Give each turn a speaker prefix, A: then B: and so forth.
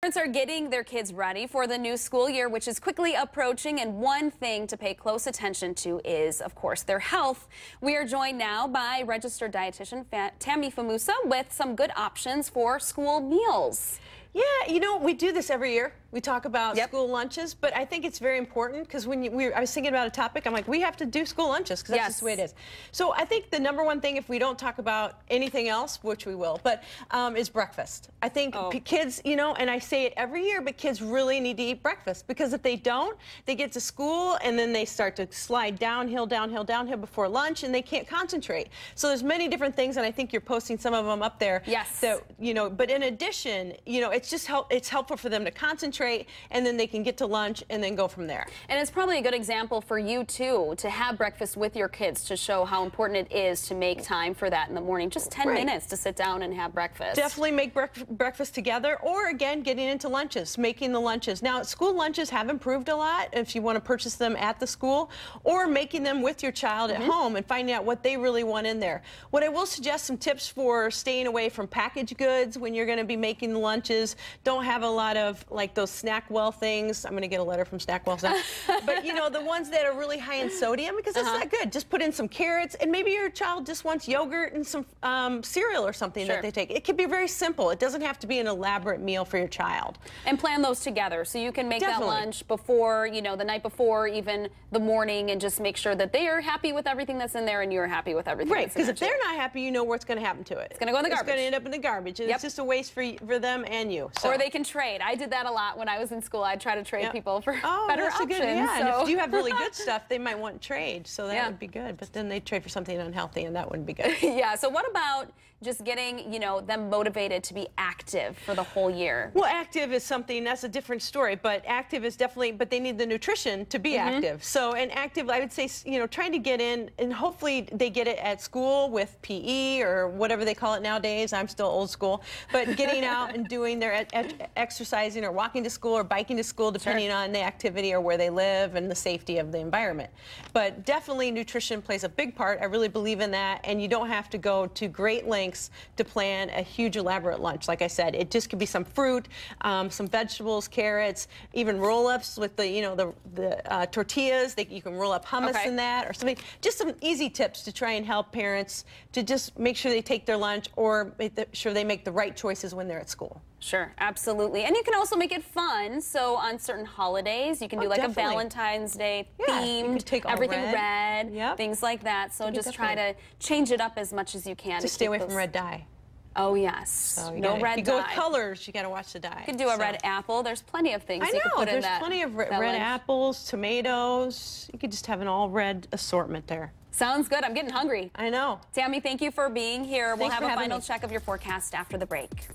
A: Parents are getting their kids ready for the new school year, which is quickly approaching, and one thing to pay close attention to is, of course, their health. We are joined now by registered dietitian Tammy Famusa with some good options for school meals.
B: Yeah, you know, we do this every year. We talk about school lunches, but I think it's very important because when I was thinking about a topic, I'm like, we have to do school lunches because that's just the way it is. So I think the number one thing, if we don't talk about anything else, which we will, but is breakfast. I think kids, you know, and I say it every year, but kids really need to eat breakfast because if they don't, they get to school and then they start to slide downhill, downhill, downhill before lunch, and they can't concentrate. So there's many different things, and I think you're posting some of them up there.
A: Yes.
B: That, you know, but in addition, you know, it's just it's helpful for them to concentrate, and then they can get to lunch and then go from there.
A: And it's probably a good example for you too to have breakfast with your kids to show how important it is to make time for that in the morning. Just 10 minutes to sit down and have breakfast.
B: Definitely make breakfast together, or again, getting into lunches, making the lunches. Now, school lunches have improved a lot if you want to purchase them at the school, or making them with your child at home and finding out what they really want in there. What I will suggest, some tips for staying away from packaged goods when you're going to be making the lunches. Don't have a lot of like those Snackwell things. I'm going to get a letter from Snackwell now. But you know, the ones that are really high in sodium, because that's not good. Just put in some carrots, and maybe your child just wants yogurt and some cereal or something that they take. It can be very simple. It doesn't have to be an elaborate meal for your child.
A: And plan those together so you can make that lunch before, you know, the night before, even the morning, and just make sure that they are happy with everything that's in there and you're happy with everything that's in there.
B: Because if they're not happy, you know what's going to happen to it.
A: It's going to go in the garbage.
B: It's going to end up in the garbage. And it's just a waste for them and you. So.
A: Or they can trade. I did that a lot when I was in school. I'd try to trade people for better options.
B: And if you have really good stuff, they might want trade, so that would be good. But then they trade for something unhealthy, and that wouldn't be good.
A: Yeah. So what about just getting, you know, them motivated to be active for the whole year?
B: Well, active is something, that's a different story, but active is definitely, but they need the nutrition to be active. So, and active, I would say, you know, trying to get in, and hopefully they get it at school with PE or whatever they call it nowadays. I'm still old school, but getting out and doing their exercising or walking to school or biking to school, depending on the activity or where they live and the safety of the environment. But definitely nutrition plays a big part. I really believe in that, and you don't have to go to great lengths to plan a huge elaborate lunch. Like I said, it just could be some fruit, some vegetables, carrots, even roll-ups with the, you know, the tortillas. You can roll up hummus in that or something. Just some easy tips to try and help parents to just make sure they take their lunch, or make sure they make the right choices when they're at school.
A: Sure, absolutely. And you can also make it fun. So on certain holidays, you can do like a Valentine's Day themed, everything red, things like that. So just try to change it up as much as you can.
B: Just stay away from red dye.
A: Oh, yes.
B: So
A: no red dye.
B: If you go with colors, you got to watch the dye.
A: You could do a red apple. There's plenty of things you can put in that.
B: There's plenty of red apples, tomatoes. You could just have an all red assortment there.
A: Sounds good. I'm getting hungry.
B: I know.
A: Tammy, thank you for being here. We'll have a final
B: me.
A: check of your forecast after the break.